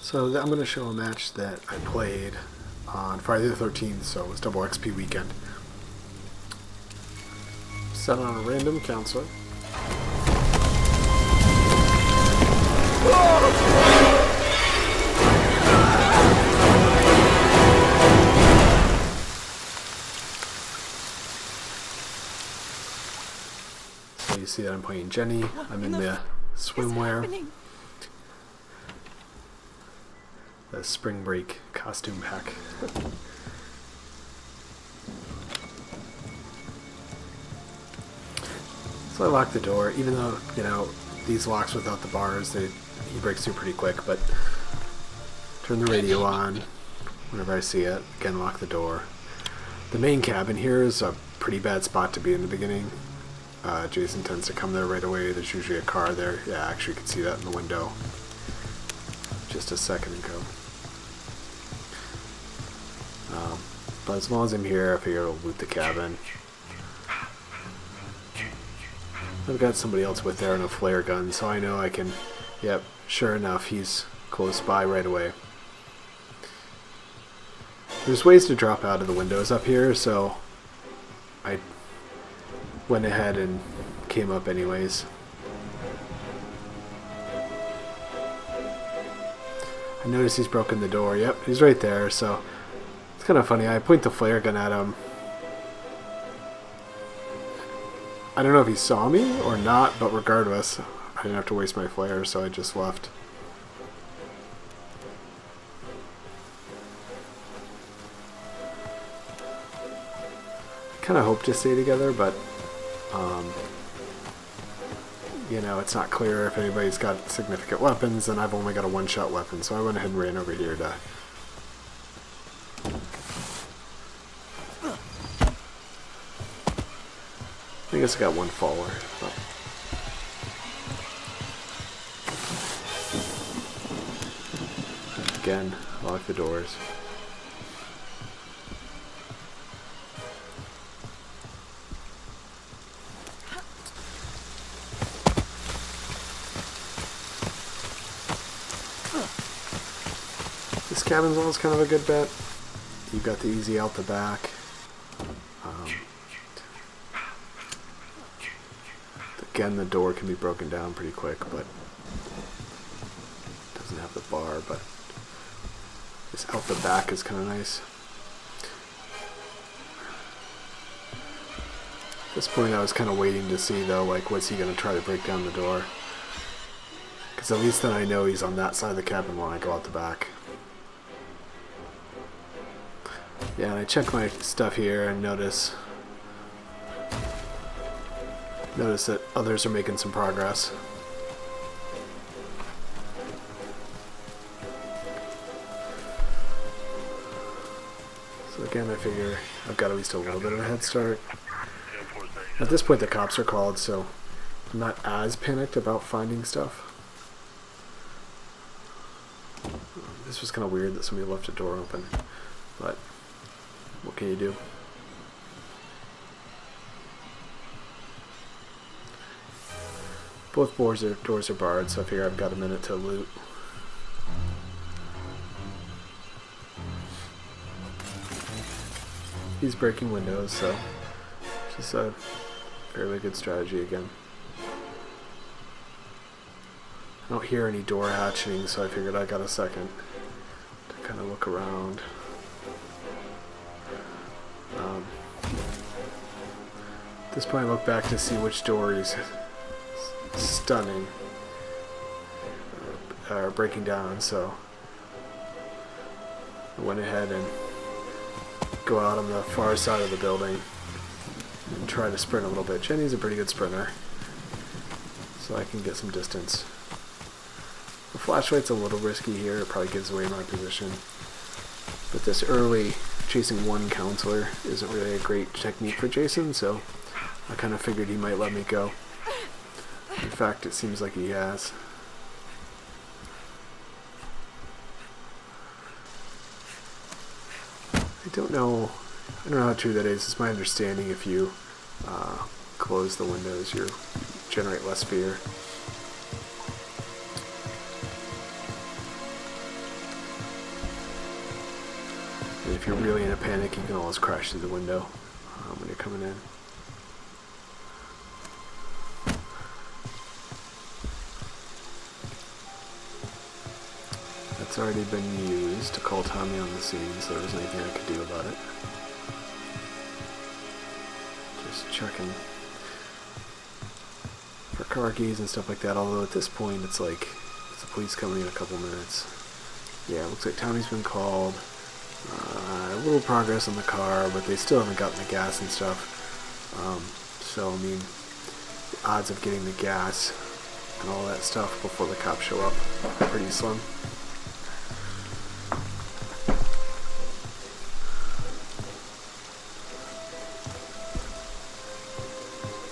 So I'm going to show a match that I played on Friday the 13th, so it was double XP weekend. Set on a random counselor. So you see that I'm playing Jenny. I'm in the swimwear. The spring break costume pack. So I lock the door, even though, you know, these locks without the bars, he breaks through pretty quick, but turn the radio on whenever I see it. Again, lock the door. The main cabin here is a pretty bad spot to be in the beginning. Jason tends to come there right away. There's usually a car there. Yeah, actually you can see that in the window just a second ago. But as long as I'm here, I figure I'll loot the cabin. I've got somebody else with there and a flare gun, so I know I can... Yep, sure enough, he's close by right away. There's ways to drop out of the windows up here, so I went ahead and came up anyways. I noticed he's broken the door. Yep, he's right there, so it's kind of funny. I point the flare gun at him. I don't know if he saw me or not, but regardless, I didn't have to waste my flare, so I just left. Kind of hope to stay together, but you know, it's not clear if anybody's got significant weapons, and I've only got a one-shot weapon, so I went ahead and ran over here to... I guess I got one follower. But again, lock the doors. This cabin's always kind of a good bet. You've got the easy out the back. Again, the door can be broken down pretty quick, but it doesn't have the bar, but this out the back is kind of nice. At this point I was kind of waiting to see though, like, what's he going to try to break down the door? Because at least then I know he's on that side of the cabin when I go out the back. Yeah, and I check my stuff here and notice that others are making some progress. So again, I figure I've got at least a little bit of a head start. At this point the cops are called, so I'm not as panicked about finding stuff. This was kind of weird that somebody left a door open, but what can you do? Both doors are barred, so I figure I've got a minute to loot. He's breaking windows, so just a fairly good strategy again. I don't hear any door hatching, so I figured I got a second to kind of look around. At this point I look back to see which door he's stunning or breaking down, so I went ahead and go out on the far side of the building and try to sprint a little bit. Jenny's a pretty good sprinter, so I can get some distance. The flashlight's a little risky here, it probably gives away my position, but this early chasing one counselor isn't really a great technique for Jason, so I kind of figured he might let me go. In fact, it seems like he has. I don't know how true that is. It's my understanding if you close the windows, you generate less fear. And if you're really in a panic, you can always crash through the window when you're coming in. That's already been used to call Tommy on the scene, so there wasn't anything I could do about it. Just checking for car keys and stuff like that, although at this point it's like, it's the police coming in a couple minutes. Yeah, it looks like Tommy's been called. A little progress on the car, but they still haven't gotten the gas and stuff. So, I mean, the odds of getting the gas and all that stuff before the cops show up are pretty slim.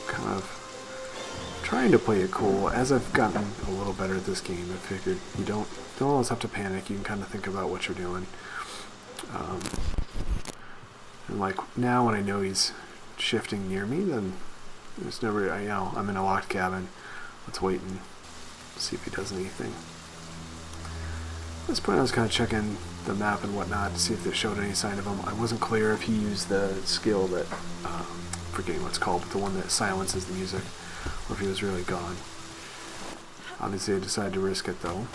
Kind of trying to play it cool. As I've gotten a little better at this game, I figured you don't always have to panic. You can kind of think about what you're doing. And like now when I know he's shifting near me, then there's never, you know, I'm in a locked cabin. Let's wait and see if he does anything. At this point I was kind of checking the map and whatnot to see if it showed any sign of him. I wasn't clear if he used the skill that, forgetting what it's called, but the one that silences the music, or if he was really gone. Obviously I decided to risk it though.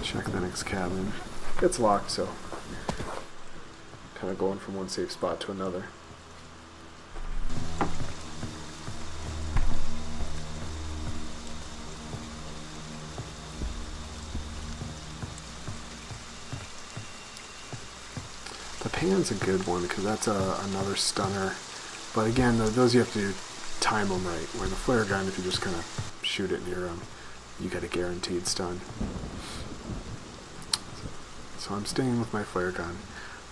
Check the next cabin. It's locked, so kind of going from one safe spot to another. The pan's a good one because that's another stunner. But again, those you have to time them right. Where the flare gun, if you just kind of shoot it near them, you get a guaranteed stun. So I'm staying with my flare gun.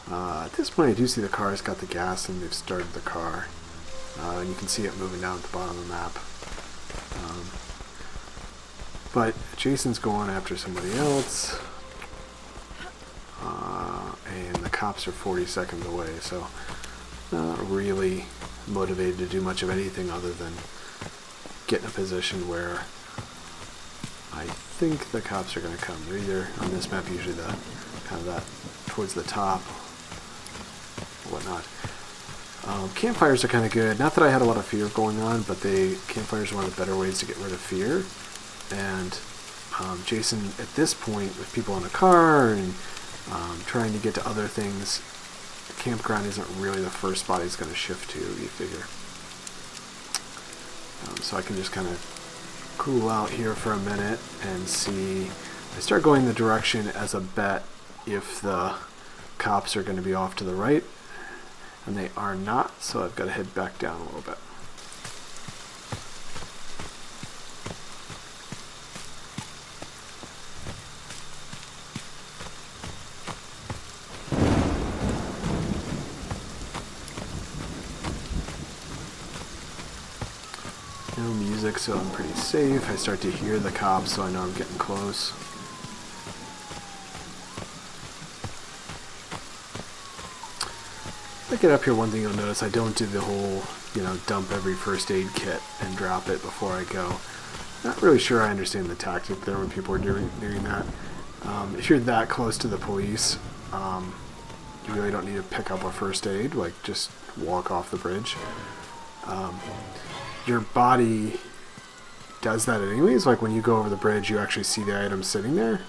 At this point I do see the car's got the gas and they've started the car. And you can see it moving down at the bottom of the map. But Jason's going after somebody else. And the cops are 40 seconds away, so not really motivated to do much of anything other than get in a position where I think the cops are going to come. They're either on this map, usually the kind of that towards the top, or whatnot. Campfires are kind of good. Not that I had a lot of fear going on, but campfires are one of the better ways to get rid of fear. And Jason, at this point, with people in the car and trying to get to other things, the campground isn't really the first spot he's going to shift to, you figure. So I can just kind of cool out here for a minute and see. I start going the direction as a bet if the cops are going to be off to the right, and they are not, so I've got to head back down a little bit. No music, so I'm pretty safe. I start to hear the cops, so I know I'm getting close. I get up here, one thing you'll notice, I don't do the whole, dump every first aid kit and drop it before I go. Not really sure I understand the tactic there when people are doing that. If you're that close to the police, you really don't need to pick up a first aid, like just walk off the bridge. Your body does that anyways, like when you go over the bridge you actually see the items sitting there.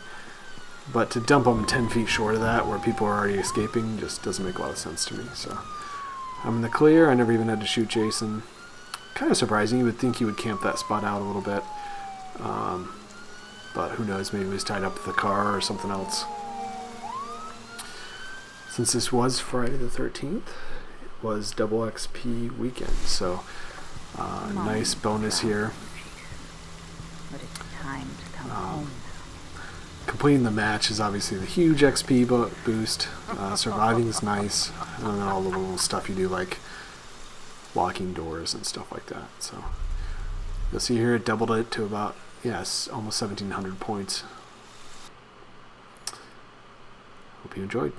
But to dump them 10 feet short of that, where people are already escaping, just doesn't make a lot of sense to me. So I'm in the clear. I never even had to shoot Jason. Kind of surprising. You would think he would camp that spot out a little bit. But who knows, maybe he was tied up with the car or something else. Since this was Friday the 13th, it was double XP weekend. So nice bonus here. But it's time to come home. Completing the match is obviously the huge XP boost. Surviving is nice. And then all the little stuff you do, like locking doors and stuff like that. So you'll see here it doubled it to about, almost 1,700 points. Hope you enjoyed.